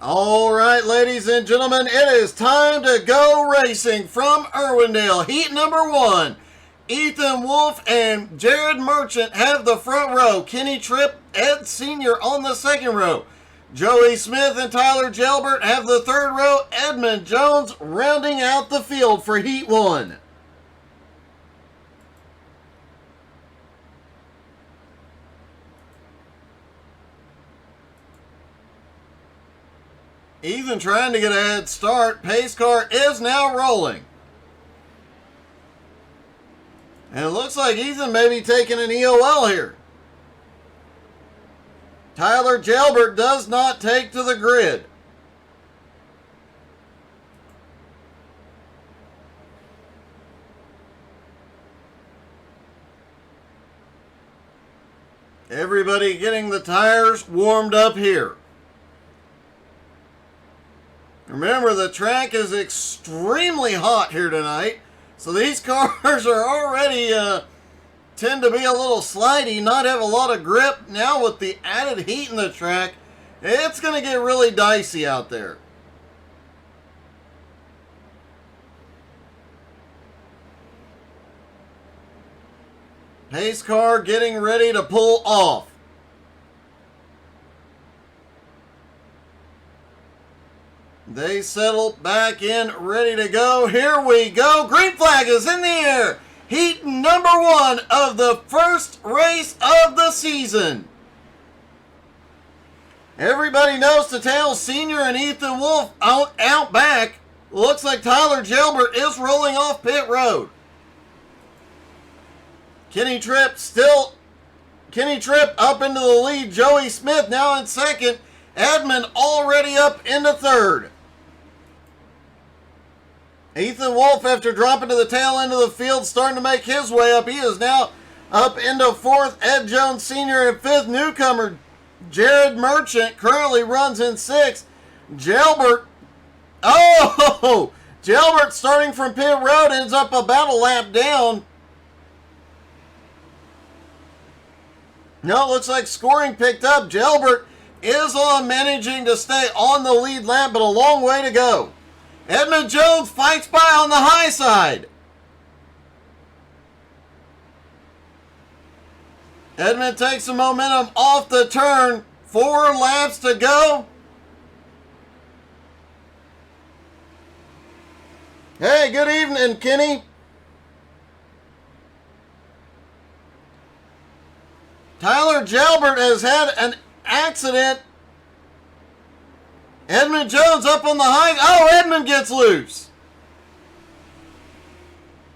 All right, ladies and gentlemen, it is time to go racing from Irwindale. Heat number 1. Ethan Wolf and Jared Merchant have the front row. Kenny Tripp, Ed Sr. on the second row. Joey Smith and Tyler Gelbert have the third row. Edmund Jones rounding out the field for Heat 1. Ethan trying to get a head start. Pace car is now rolling. And it looks like Ethan may be taking an EOL here. Tyler Gelbert does not take to the grid. Everybody getting the tires warmed up here. Remember, the track is extremely hot here tonight, so these cars are already tend to be a little slidey, not have a lot of grip. Now with the added heat in the track, it's going to get really dicey out there. Pace car getting ready to pull off. They settle back in, ready to go. Here we go. Green flag is in the air. Heat number 1 of the first race of the season. Everybody knows Tateo Sr. and Ethan Wolf out back. Looks like Tyler Gelbert is rolling off pit road. Kenny Tripp up into the lead. Joey Smith now in second. Edmund already up into third. Ethan Wolf, after dropping to the tail end of the field, starting to make his way up. He is now up into fourth. Ed Jones Sr. in fifth. Newcomer Jared Merchant currently runs in sixth. Gelbert starting from pit road ends up about a lap down. No, it looks like scoring picked up. Gelbert is on managing to stay on the lead lap, but a long way to go. Edmund Jones fights by on the high side. Edmund takes some momentum off the turn. 4 laps to go. Hey, good evening, Kenny. Tyler Gelbert has had an accident. Edmund Jones up on the high. Oh, Edmund gets loose.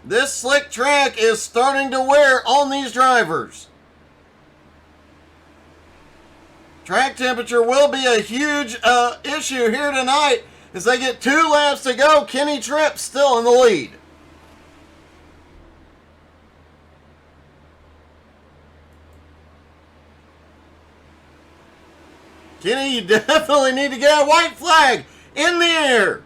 This slick track is starting to wear on these drivers. Track temperature will be a huge issue here tonight as they get 2 laps to go. Kenny Tripp still in the lead. Kenny, you definitely need to get a white flag in the air.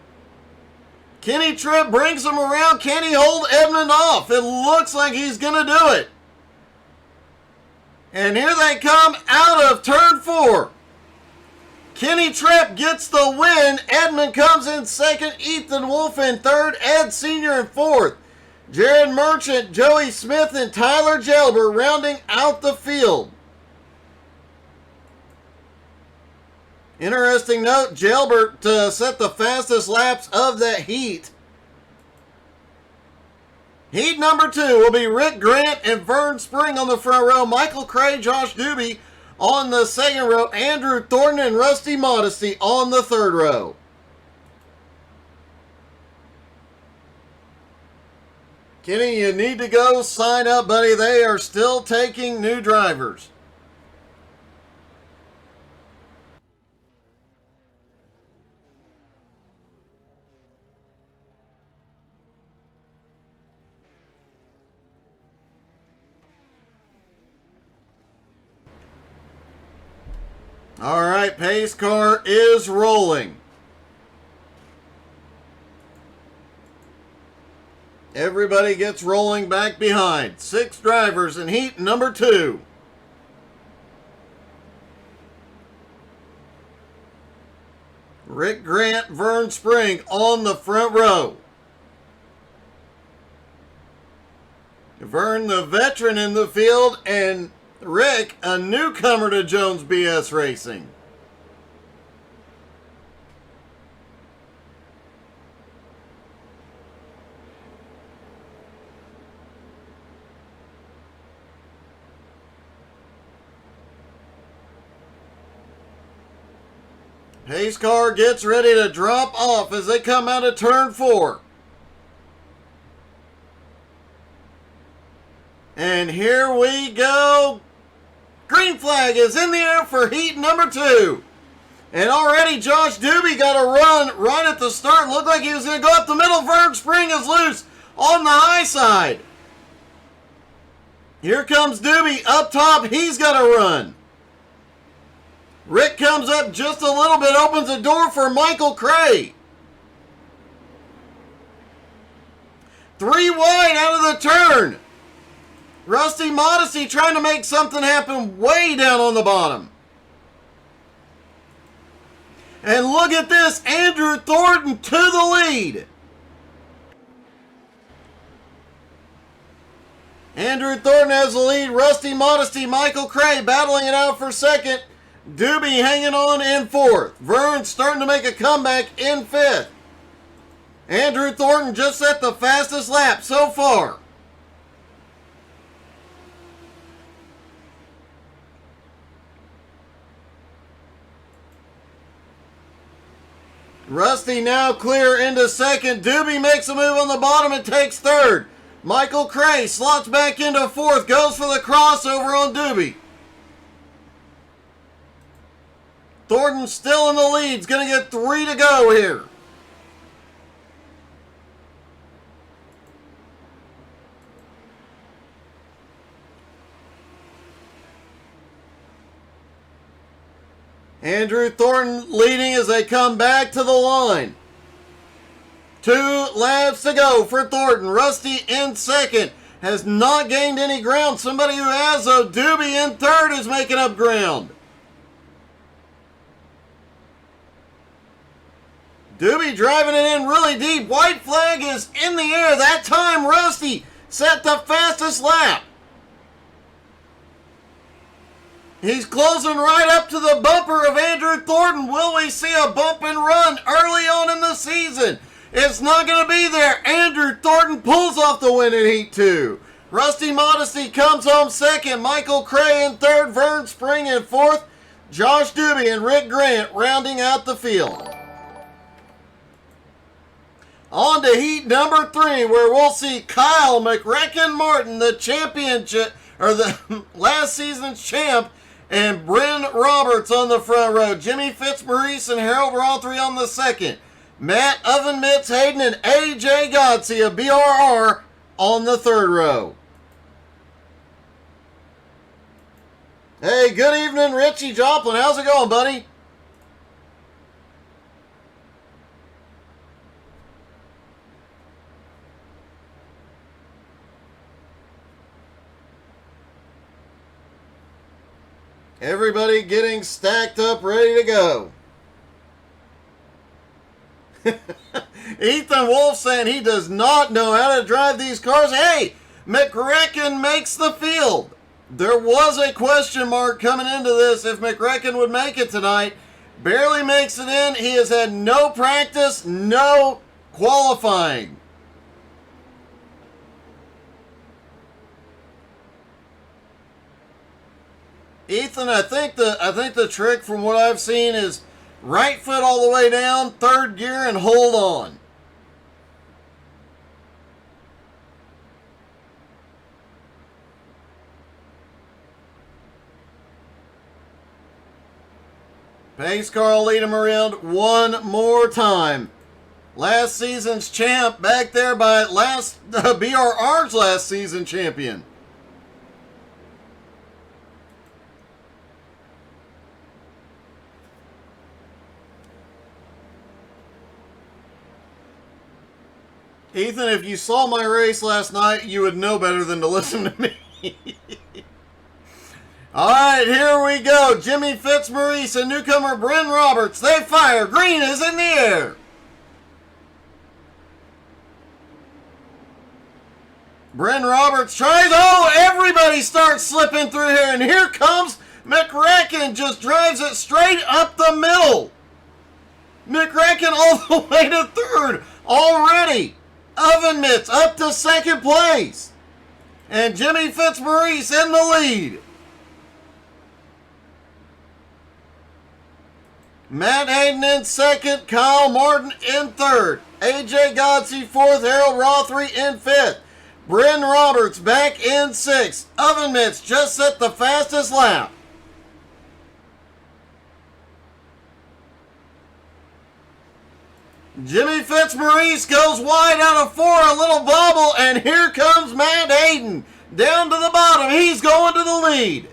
Kenny Tripp brings him around. Can he hold Edmund off? It looks like he's going to do it. And here they come out of turn 4. Kenny Tripp gets the win. Edmund comes in second. Ethan Wolf in third. Ed Sr. in fourth. Jared Merchant, Joey Smith, and Tyler Gelbert rounding out the field. Interesting note, Gelbert set the fastest laps of that heat. Heat number 2 will be Rick Grant and Vern Spring on the front row. Michael Cray, Josh Doobie on the second row. Andrew Thornton and Rusty Modesty on the third row. Kenny, you need to go sign up, buddy. They are still taking new drivers. All right, pace car is rolling. Everybody gets rolling back behind. 6 drivers in heat number 2. Rick Grant, Vern Spring on the front row. Vern, the veteran in the field, and Rick, a newcomer to Jones BS Racing. Pace car gets ready to drop off as they come out of turn 4. And here we go. Green flag is in the air for heat number 2. And already Josh Doobie got a run right at the start. Looked like he was going to go up the middle. Vern Spring is loose on the high side. Here comes Doobie up top. He's got a run. Rick comes up just a little bit, opens the door for Michael Cray. 3 wide out of the turn. Rusty Modesty trying to make something happen way down on the bottom. And look at this, Andrew Thornton to the lead. Andrew Thornton has the lead. Rusty Modesty, Michael Cray battling it out for second. Doobie hanging on in 4th. Vern starting to make a comeback in 5th. Andrew Thornton just set the fastest lap so far. Rusty now clear into 2nd. Doobie makes a move on the bottom and takes 3rd. Michael Cray slots back into 4th. Goes for the crossover on Doobie. Thornton still in the lead. He's going to get 3 to go here. Andrew Thornton leading as they come back to the line. 2 laps to go for Thornton. Rusty in 2nd. Has not gained any ground. Somebody who has, though. Doobie in 3rd is making up ground. Doobie driving it in really deep. White flag is in the air. That time Rusty set the fastest lap. He's closing right up to the bumper of Andrew Thornton. Will we see a bump and run early on in the season? It's not going to be there. Andrew Thornton pulls off the win in Heat 2. Rusty Modesty comes home 2nd. Michael Cray in 3rd. Vern Spring in 4th. Josh Doobie and Rick Grant rounding out the field. On to heat number 3, where we'll see Kyle McRecken Martin, the championship, or the last season's champ, and Bryn Roberts on the front row. Jimmy Fitzmaurice and Harold Rothery on the 2nd. Matt Oven Mitts Hayden and AJ Godsey of BRR on the 3rd row. Hey, good evening, Richie Joplin. How's it going, buddy? Everybody getting stacked up, ready to go. Ethan Wolf saying he does not know how to drive these cars. Hey, McRecken makes the field. There was a question mark coming into this if McRecken would make it tonight. Barely makes it in. He has had no practice, no qualifying. Ethan, I think the trick from what I've seen is right foot all the way down, 3rd gear, and hold on. Pace car will lead him around one more time. Last season's champ back there by BRR's last season champion. Ethan, if you saw my race last night, you would know better than to listen to me. All right, here we go. Jimmy Fitzmaurice and newcomer Bryn Roberts. They fire. Green is in the air. Bryn Roberts tries. Oh, everybody starts slipping through here. And here comes McRacken. Just drives it straight up the middle. McRacken all the way to third already. Oven Mitts up to second place. And Jimmy Fitzmaurice in the lead. Matt Hayden in second. Kyle Martin in third. AJ Godsey fourth. Harold Rothery in fifth. Bryn Roberts back in sixth. Oven Mitts just set the fastest lap. Jimmy Fitzmaurice goes wide out of four, a little bobble, and here comes Matt Hayden. Down to the bottom, he's going to the lead.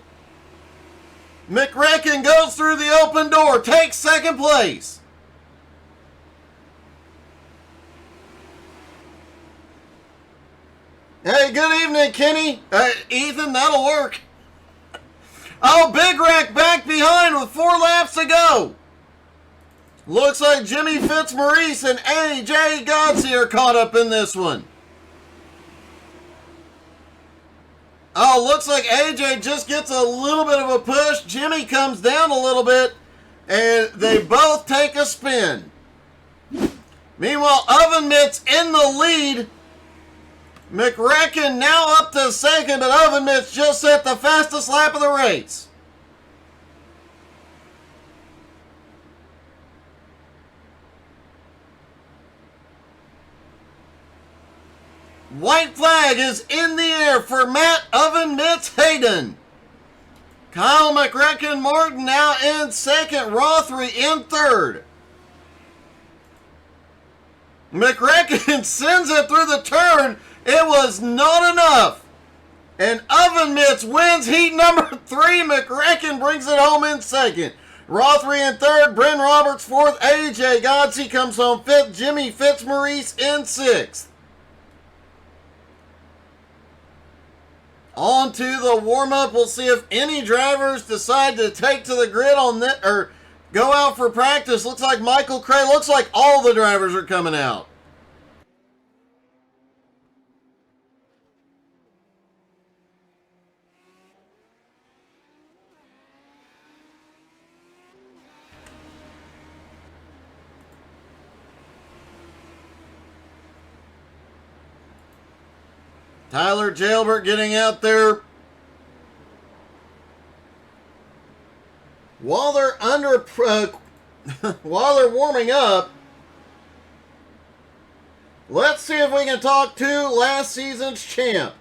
McRacken goes through the open door, takes second place. Hey, good evening, Kenny. Ethan, that'll work. Oh, Big Rack back behind with 4 laps to go. Looks like Jimmy Fitzmaurice and AJ Godsey are caught up in this one. Oh, looks like AJ just gets a little bit of a push. Jimmy comes down a little bit, and they both take a spin. Meanwhile, Oven Mitts in the lead. McRacken now up to second, but Oven Mitts just set the fastest lap of the race. White flag is in the air for Matt Oven Mitts Hayden. Kyle McRacken Martin now in second. Rothery in third. McRacken sends it through the turn. It was not enough. And Oven Mitts wins heat number 3. McRacken brings it home in second. Rothery in third. Bryn Roberts fourth. AJ Godsey comes home fifth. Jimmy Fitzmaurice in sixth. On to the warm-up. We'll see if any drivers decide to take to the grid on that or go out for practice. Looks like Michael Cray. Looks like all the drivers are coming out. Tyler Jailbert getting out there. While they're while they're warming up, let's see if we can talk to last season's champ.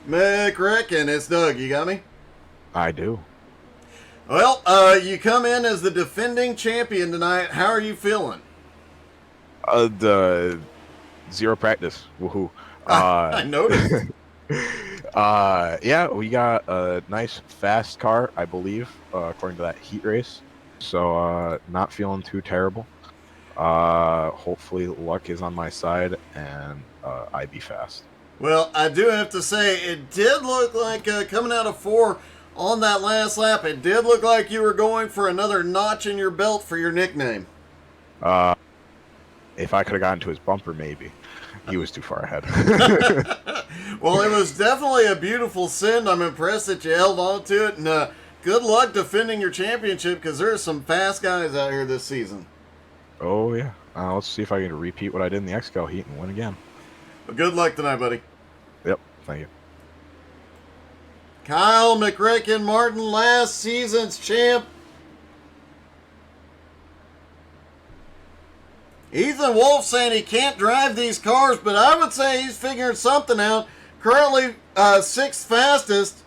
McRacken, it's Doug. You got me? I do. Well, you come in as the defending champion tonight. How are you feeling? The zero practice. Woohoo. I noticed. Yeah, we got a nice fast car, I believe, according to that heat race. So, not feeling too terrible. Hopefully luck is on my side and I be fast. Well, I do have to say, it did look like coming out of 4 on that last lap, it did look like you were going for another notch in your belt for your nickname. If I could have gotten to his bumper, maybe. He was too far ahead. Well, it was definitely a beautiful send. I'm impressed that you held on to it. And good luck defending your championship because there are some fast guys out here this season. Oh, yeah. Let's see if I can repeat what I did in the XCal heat and win again. Well, good luck tonight, buddy. Yep. Thank you. Kyle McRacken Martin, last season's champ. Ethan Wolf saying he can't drive these cars, but I would say he's figuring something out. Currently 6th fastest.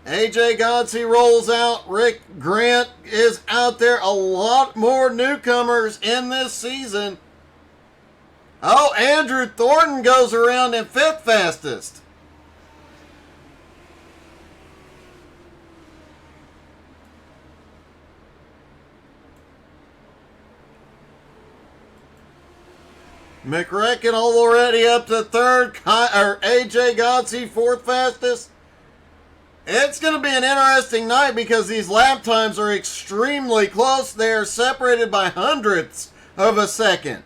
AJ Godsey rolls out. Rick Grant is out there. A lot more newcomers in this season. Oh, Andrew Thornton goes around in 5th fastest. McRecken already up to third. AJ Godsey fourth fastest. It's going to be an interesting night because these lap times are extremely close. They are separated by hundredths of a second.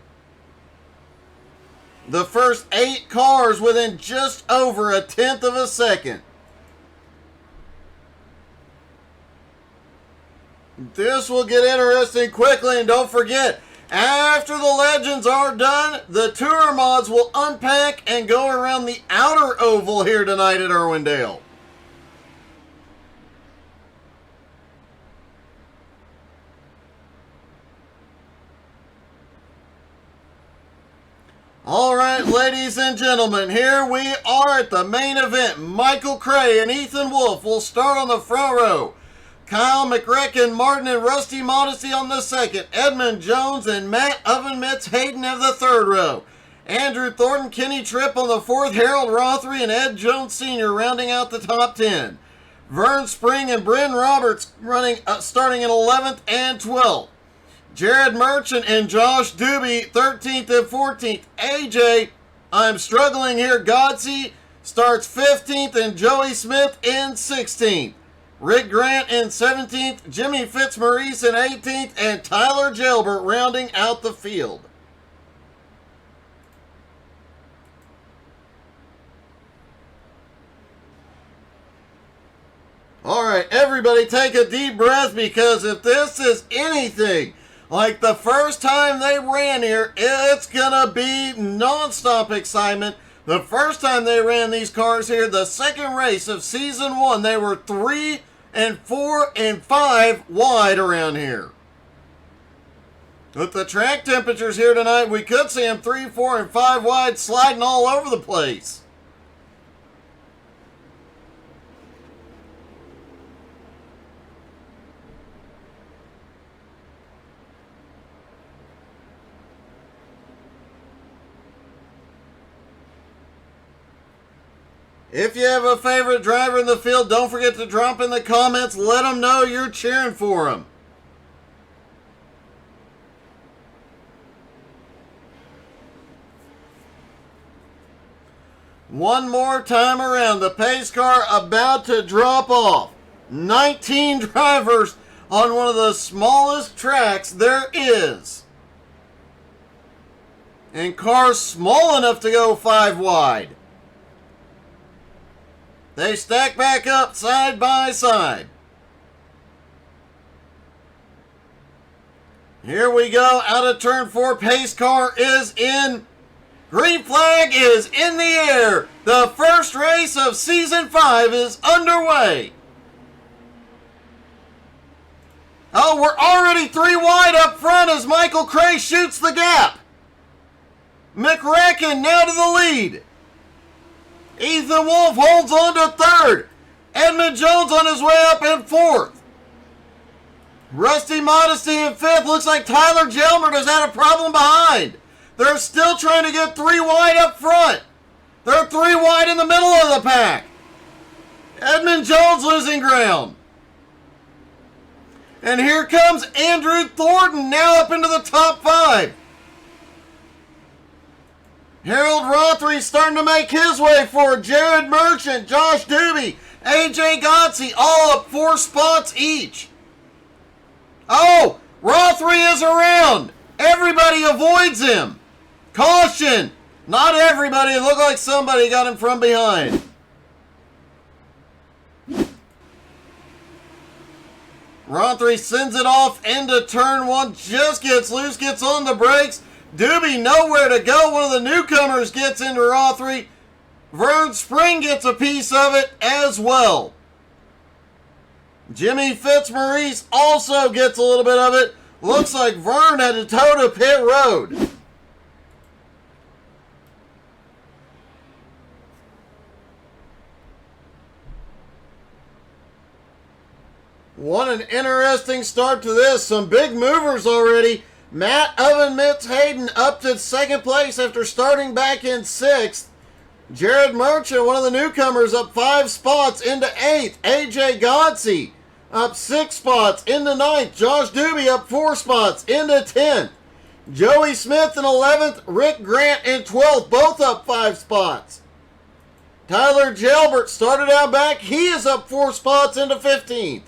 The first 8 cars within just over a tenth of a second. This will get interesting quickly, and don't forget, after the legends are done, the tour mods will unpack and go around the outer oval here tonight at Irwindale. All right, ladies and gentlemen, here we are at the main event. Michael Cray and Ethan Wolf will start on the front row. Kyle McRecken, Martin, and Rusty Modesty on the second. Edmund Jones and Matt Oven Mitts Hayden have the third row. Andrew Thornton, Kenny Tripp on the fourth. Harold Rothery and Ed Jones Sr. rounding out the top 10. Vern Spring and Bryn Roberts starting in 11th and 12th. Jared Merchant and Josh Doobie, 13th and 14th. AJ, I'm struggling here. Godsey starts 15th and Joey Smith in 16th. Rick Grant in 17th. Jimmy Fitzmaurice in 18th. And Tyler Gelbert rounding out the field. All right, everybody take a deep breath, because if this is anything like the first time they ran here, it's going to be non-stop excitement. The first time they ran these cars here, the second race of season 1, they were 3 and 4 and 5 wide around here. With the track temperatures here tonight, we could see them 3, 4, and 5 wide, sliding all over the place. If you have a favorite driver in the field, don't forget to drop in the comments. Let them know you're cheering for them. One more time around. The pace car about to drop off. 19 drivers on one of the smallest tracks there is. And cars small enough to go 5 wide. They stack back up side by side. Here we go. Out of turn 4. Pace car is in. Green flag is in the air. The first race of season 5 is underway. Oh, we're already 3 wide up front as Michael Cray shoots the gap. McRecken now to the lead. Ethan Wolf holds on to third. Edmund Jones on his way up in 4th. Rusty Modesty in 5th. Looks like Tyler Gelbert has had a problem behind. They're still trying to get 3 wide up front. They're 3 wide in the middle of the pack. Edmund Jones losing ground. And here comes Andrew Thornton now up into the top 5. Harold Rothery starting to make his way forward. Jared Merchant, Josh Doobie, AJ Godsey, all up 4 spots each. Oh, Rothery is around. Everybody avoids him. Caution. Not everybody. It looked like somebody got him from behind. Rothery sends it off into turn 1. Just gets loose, gets on the brakes. Doobie nowhere to go. One of the newcomers gets into Rothery. Vern Spring gets a piece of it as well. Jimmy Fitzmaurice also gets a little bit of it. Looks like Vern had to tow to pit road. What an interesting start to this. Some big movers already. Matt Oven Mitts Hayden up to 2nd place after starting back in 6th. Jared Merchant, one of the newcomers, up 5 spots into 8th. AJ Godsey up 6 spots into 9th. Josh Doobie up 4 spots into 10th. Joey Smith in 11th, Rick Grant in 12th, both up 5 spots. Tyler Jalbert started out back. He is up 4 spots into 15th.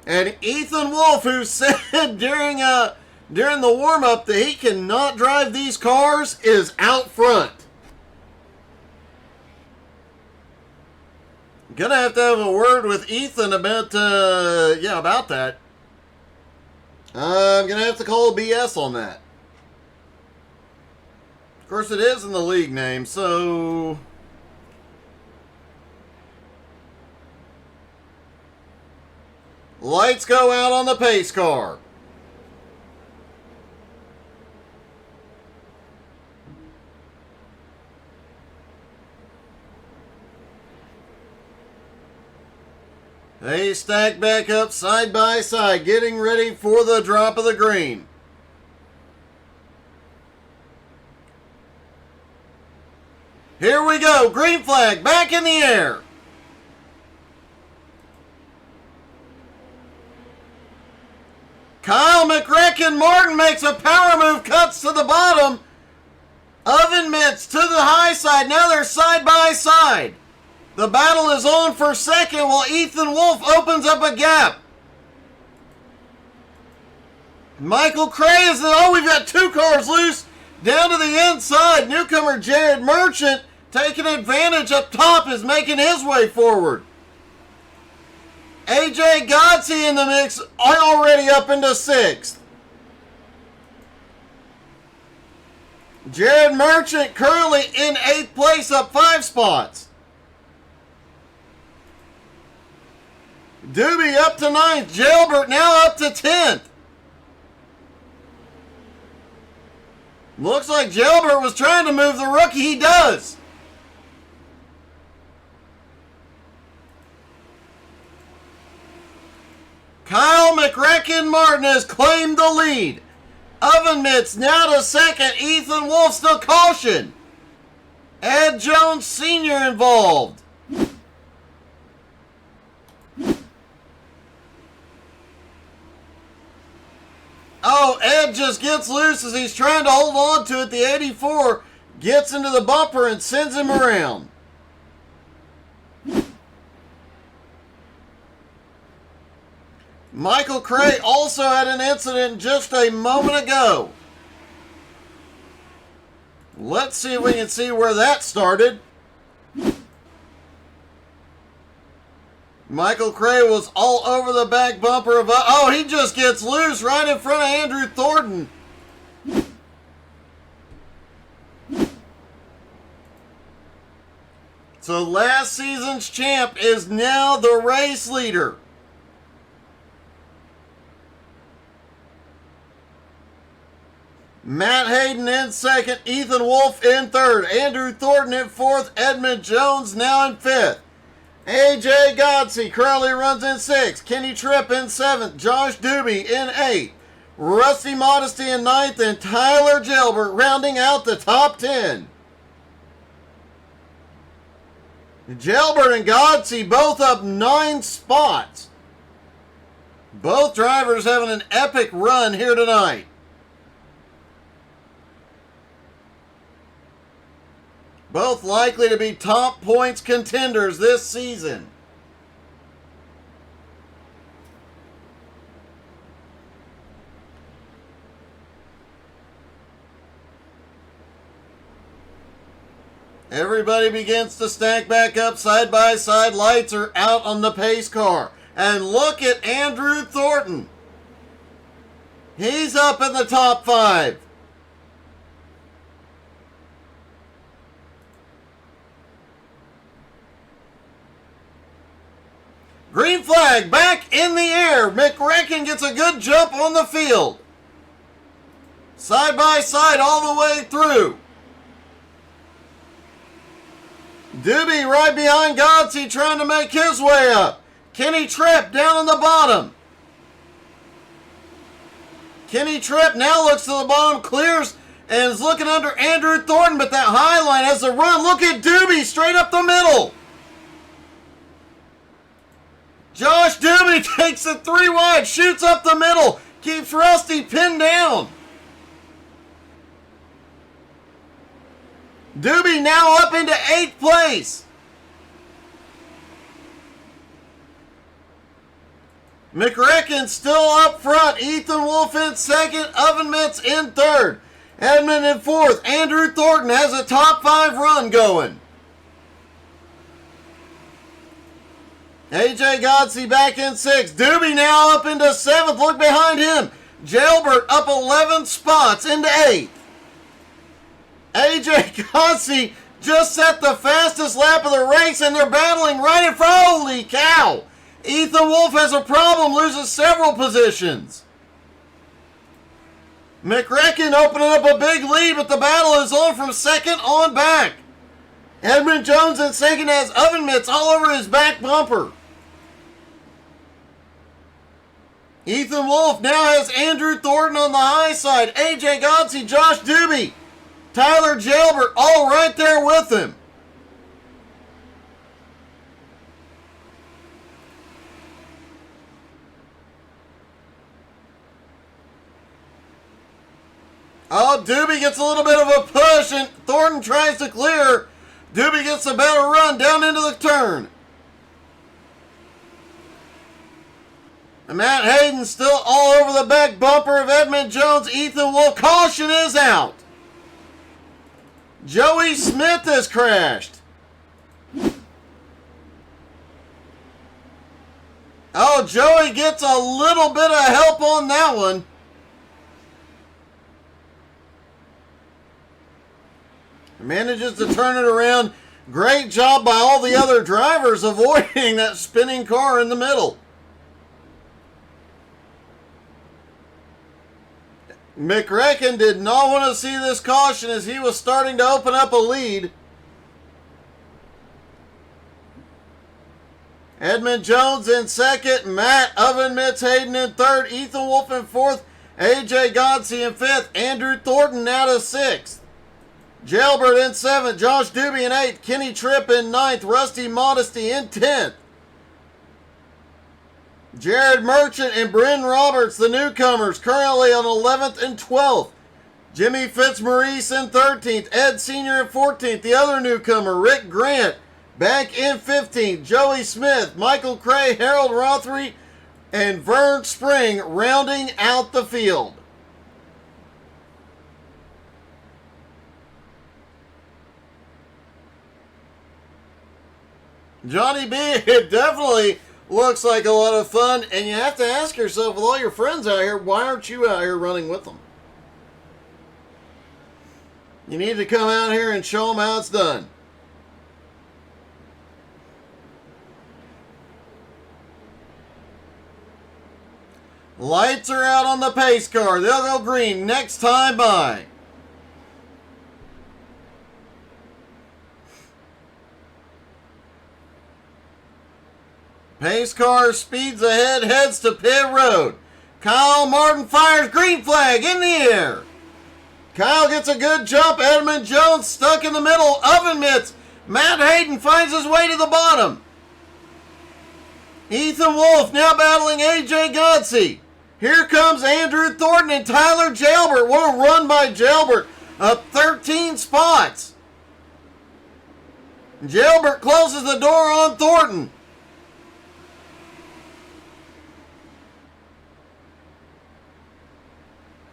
And Ethan Wolf, who said during the warm-up that he cannot drive these cars, is out front. Gonna have to have a word with Ethan about that. I'm gonna have to call BS on that. Of course, it is in the league name, so lights go out on the pace car. They stack back up side by side, getting ready for the drop of the green. Here we go. Green flag back in the air. Kyle McRacken Martin makes a power move, cuts to the bottom. Oven Mitts to the high side. Now they're side by side. The battle is on for second while Ethan Wolf opens up a gap. Michael Cray is we've got 2 cars loose down to the inside. Newcomer Jared Merchant taking advantage up top is making his way forward. AJ Godsey in the mix, already up into 6th. Jared Merchant currently in 8th place, up 5 spots. Doobie up to 9th. Jalbert now up to 10th. Looks like Jalbert was trying to move the rookie. He does. Kyle McRacken Martin has claimed the lead. Oven Mitts now to 2nd. Ethan Wolf still caution. Ed Jones Sr. involved. Oh, Ed just gets loose as he's trying to hold on to it. The 84 gets into the bumper and sends him around. Michael Cray also had an incident just a moment ago. Let's see if we can see where that started. Michael Cray was all over the back bumper of... Oh, he just gets loose right in front of Andrew Thornton. So last season's champ is now the race leader. Matt Hayden in 2nd, Ethan Wolf in 3rd, Andrew Thornton in 4th, Edmund Jones now in 5th. AJ Godsey currently runs in 6th. Kenny Tripp in 7th. Josh Doobie in 8th. Rusty Modesty in 9th. And Tyler Jalbert rounding out the top 10. Jalbert and Godsey both up 9 spots. Both drivers having an epic run here tonight. Both likely to be top points contenders this season. Everybody begins to stack back up side by side. Lights are out on the pace car. And look at Andrew Thornton. He's up in the top 5. Green flag back in the air. McRacken gets a good jump on the field. Side by side all the way through. Doobie right behind Godsey trying to make his way up. Kenny Tripp down on the bottom. Kenny Tripp now looks to the bottom, clears, and is looking under Andrew Thornton, but that high line has a run. Look at Doobie straight up the middle. Josh Doobie takes it 3 wide, shoots up the middle. Keeps Rusty pinned down. Doobie now up into 8th place. McRacken still up front. Ethan Wolf in 2nd. Oven Mitts in 3rd. Edmund in 4th. Andrew Thornton has a top 5 run going. AJ Godsey back in 6th. Doobie now up into 7th. Look behind him. Jailbert up 11 spots into 8th. AJ Godsey just set the fastest lap of the race, and they're battling right in front. Holy cow! Ethan Wolf has a problem, loses several positions. McRacken opening up a big lead, but the battle is on from 2nd on back. Edmund Jones in 2nd has oven mitts all over his back bumper. Ethan Wolf now has Andrew Thornton on the high side. AJ Godsey, Josh Doobie, Tyler Jailbert all right there with him. Oh, Doobie gets a little bit of a push, and Thornton tries to clear. Doobie gets a better run down into the turn. And Matt Hayden still all over the back bumper of Edmund Jones. Ethan Wolf, caution is out. Joey Smith has crashed. Oh, Joey gets a little bit of help on that one. Manages to turn it around. Great job by all the other drivers avoiding that spinning car in the middle. McRacken did not want to see this caution as he was starting to open up a lead. Edmund Jones in 2nd. Matt Oven Mitts Hayden in 3rd. Ethan Wolf in 4th. AJ Godsey in 5th. Andrew Thornton now to 6th. Jailbert in 7th. Josh Doobie in 8th. Kenny Tripp in 9th. Rusty Modesty in 10th. Jared Merchant and Bryn Roberts, the newcomers, currently on 11th and 12th. Jimmy Fitzmaurice in 13th. Ed Sr. in 14th. The other newcomer, Rick Grant, back in 15th. Joey Smith, Michael Cray, Harold Rothery, and Vern Spring rounding out the field. Johnny B, it definitely looks like a lot of fun, and you have to ask yourself, with all your friends out here, why aren't you out here running with them? You need to come out here and show them how it's done. Lights are out on the pace car. They'll go green next time by. Pace car speeds ahead, heads to pit road. Kyle Martin fires green flag in the air. Kyle gets a good jump. Edmund Jones stuck in the middle. Oven mitts. Matt Hayden finds his way to the bottom. Ethan Wolf now battling AJ Godsey. Here comes Andrew Thornton and Tyler Jailbert. What a run by Jailbert. Up 13 spots. Jailbert closes the door on Thornton.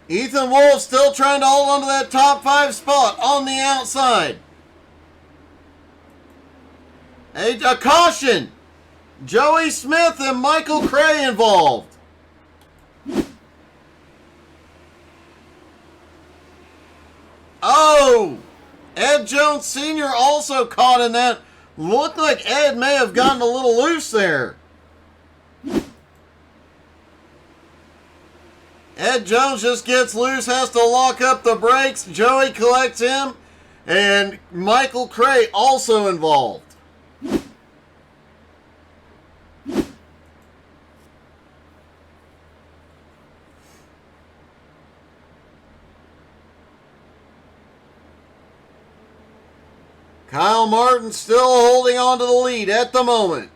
Ethan Wolf still trying to hold on to that top 5 spot on the outside. A caution. Joey Smith and Michael Cray involved. Oh! Ed Jones Sr. also caught in that. Looked like Ed may have gotten a little loose there. Ed Jones just gets loose, has to lock up the brakes. Joey collects him, and Michael Cray also involved. Kyle Martin still holding on to the lead at the moment.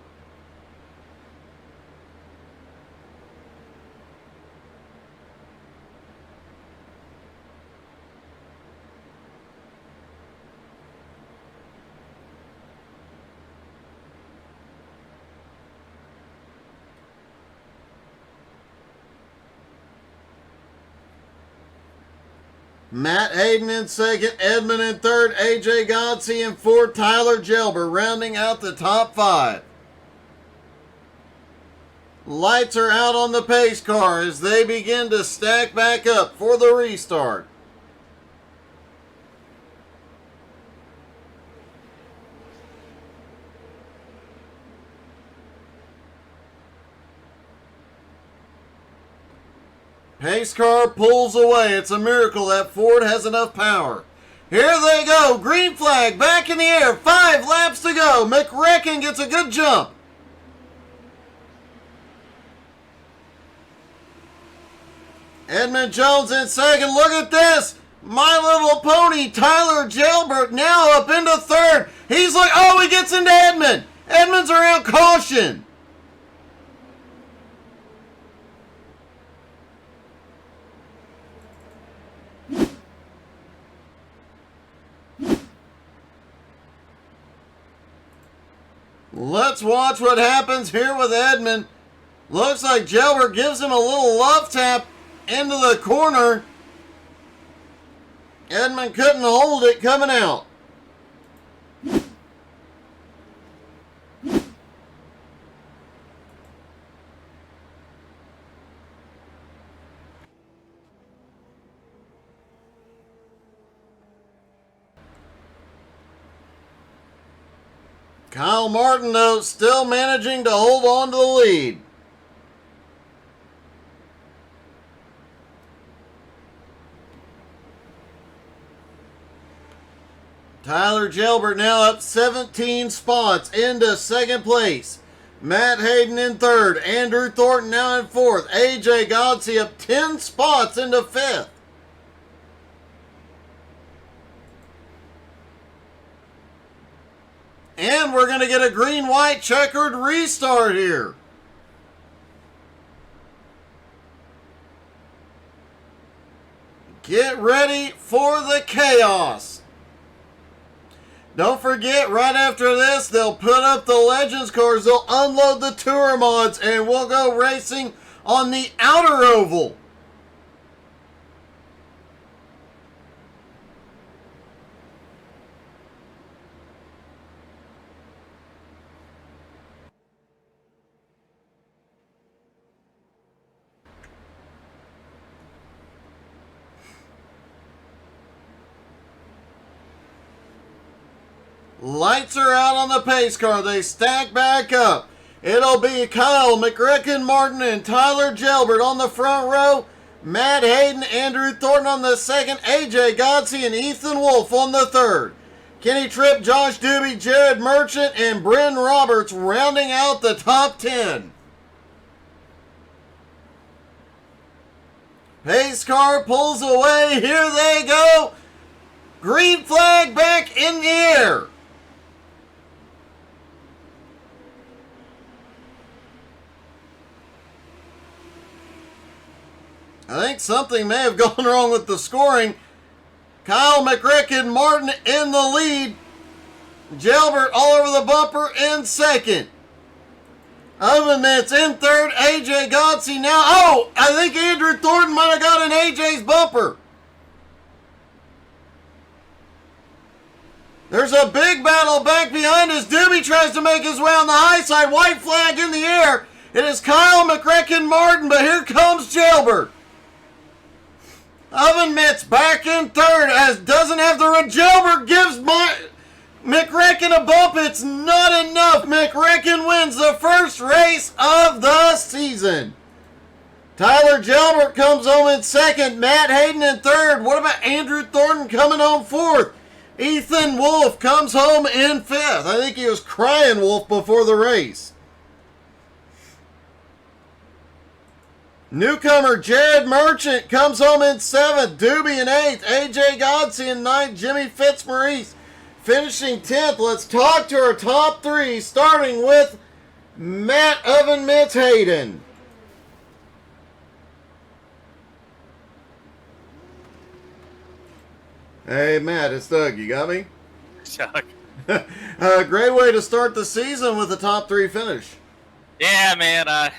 Matt Hayden in second, Edmund in third, AJ Godsey in fourth, Tyler Gelber rounding out the top 5. Lights are out on the pace car as they begin to stack back up for the restart. Pace car pulls away. It's a miracle that Ford has enough power. Here they go. Green flag back in the air. 5 laps to go. McRecken gets a good jump. Edmund Jones in second. Look at this. My Little Pony, Tyler Gelbert, now up into third. He's like, oh, he gets into Edmund. Edmund's around caution. Let's watch what happens here with Edmund. Looks like Gelbert gives him a little love tap into the corner. Edmund couldn't hold it coming out. Kyle Martin, though, still managing to hold on to the lead. Tyler Gelbert now up 17 spots into second place. Matt Hayden in third. Andrew Thornton now in fourth. AJ Godsey up 10 spots into fifth. And we're going to get a green-white checkered restart here. Get ready for the chaos. Don't forget, right after this, they'll put up the Legends cars. They'll unload the Tour mods, and we'll go racing on the outer oval. Lights are out on the pace car. They stack back up. It'll be Kyle, McRecken, Martin, and Tyler Gelbert on the front row. Matt Hayden, Andrew Thornton on the second. AJ Godsey and Ethan Wolf on the third. Kenny Tripp, Josh Doobie, Jared Merchant, and Bryn Roberts rounding out the top 10. Pace car pulls away. Here they go. Green flag back in the air. I think something may have gone wrong with the scoring. Kyle McRecken Martin in the lead. Gelbert all over the bumper in second. Irwindale in third. AJ Godsey now. Oh, I think Andrew Thornton might have got in AJ's bumper. There's a big battle back behind us. Doobie tries to make his way on the high side. White flag in the air. It is Kyle McRecken Martin, but here comes Gelbert. Irwindale back in third as doesn't have the run. Gelbert gives McRecken a bump. It's not enough. McRecken wins the first race of the season. Tyler Gelbert comes home in second. Matt Hayden in third. What about Andrew Thornton coming home fourth? Ethan Wolf comes home in fifth. I think he was crying wolf before the race. Newcomer Jared Merchant comes home in seventh. Doobie in eighth. AJ Godsey in ninth. Jimmy Fitzmaurice finishing 10th. Let's talk to our top 3, starting with Matt Irwindale Hayden. Hey, Matt, it's Doug. You got me? Chuck. Great way to start the season with a top 3 finish. Yeah, man. I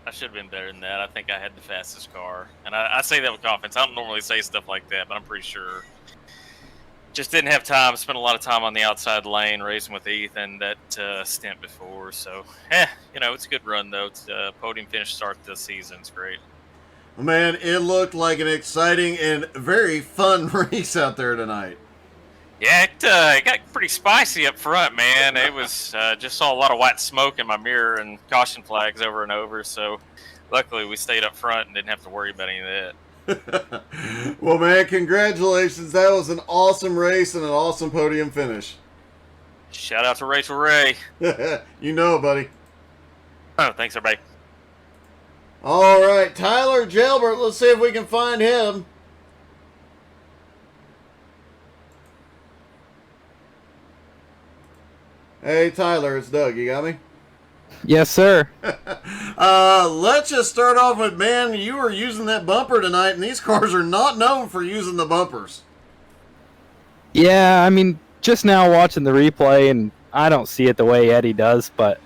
I should have been better than that. I think I had the fastest car, and I say that with confidence. I don't normally say stuff like that, but I'm pretty sure. Just didn't have time. Spent a lot of time on the outside lane racing with Ethan that stint before. So, it's a good run though. It's a podium finish start this season. It's great. Man, it looked like an exciting and very fun race out there tonight. Yeah, it got pretty spicy up front, man. It was just saw a lot of white smoke in my mirror and caution flags over and over. So, luckily, we stayed up front and didn't have to worry about any of that. Well, man, congratulations. That was an awesome race and an awesome podium finish. Shout out to Rachel Ray. You know, buddy. Oh, thanks, everybody. All right, Tyler Jalbert. Let's see if we can find him. Hey, Tyler, it's Doug. You got me? Yes, sir. Let's just start off with, man, you were using that bumper tonight, and these cars are not known for using the bumpers. Yeah, I mean, just now watching the replay, and I don't see it the way Eddie does, but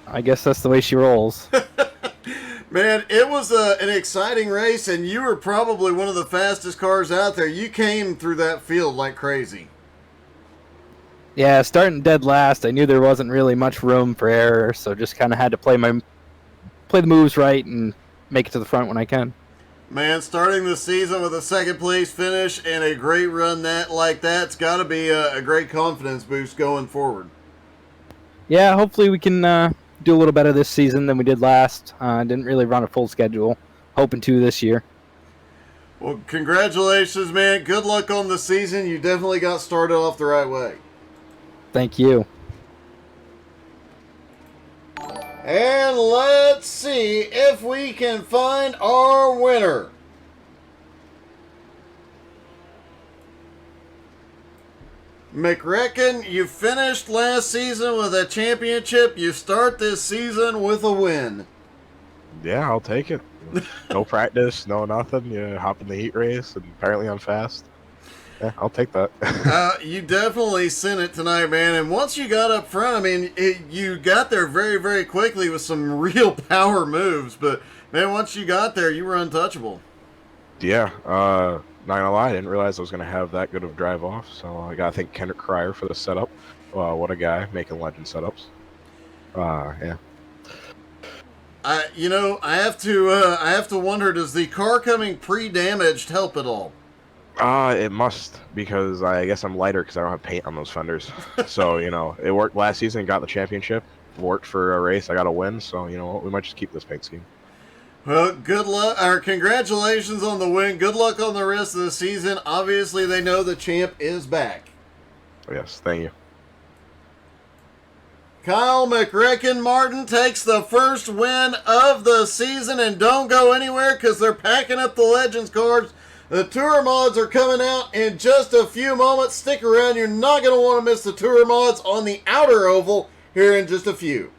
I guess that's the way she rolls. Man, it was an exciting race, and you were probably one of the fastest cars out there. You came through that field like crazy. Yeah, starting dead last, I knew there wasn't really much room for error, so just kind of had to play the moves right and make it to the front when I can. Man, starting the season with a second place finish and a great run like that's got to be a great confidence boost going forward. Yeah, hopefully we can do a little better this season than we did last. Didn't really run a full schedule. Hoping to this year. Well, congratulations, man. Good luck on the season. You definitely got started off the right way. Thank you. And let's see if we can find our winner. McReckon, you finished last season with a championship. You start this season with a win. Yeah, I'll take it. No practice, no nothing. You hop in the heat race, and apparently I'm fast. Yeah, I'll take that. You definitely sent it tonight, man. And once you got up front, I mean, you got there very, very quickly with some real power moves. But, man, once you got there, you were untouchable. Yeah, not gonna lie, I didn't realize I was gonna have that good of a drive off. So I gotta thank Kendrick Cryer for the setup. What a guy, making legend setups. Yeah. I have to wonder, does the car coming pre-damaged help at all? It must, because I guess I'm lighter because I don't have paint on those fenders. So, it worked last season, got the championship, worked for a race, I got a win, so, we might just keep this paint scheme. Well, good luck, or congratulations on the win. Good luck on the rest of the season. Obviously, they know the champ is back. Yes, thank you. Kyle McReckon Martin takes the first win of the season, and don't go anywhere because they're packing up the Legends cards. The Tour Mods are coming out in just a few moments. Stick around. You're not going to want to miss the Tour Mods on the outer oval here in just a few.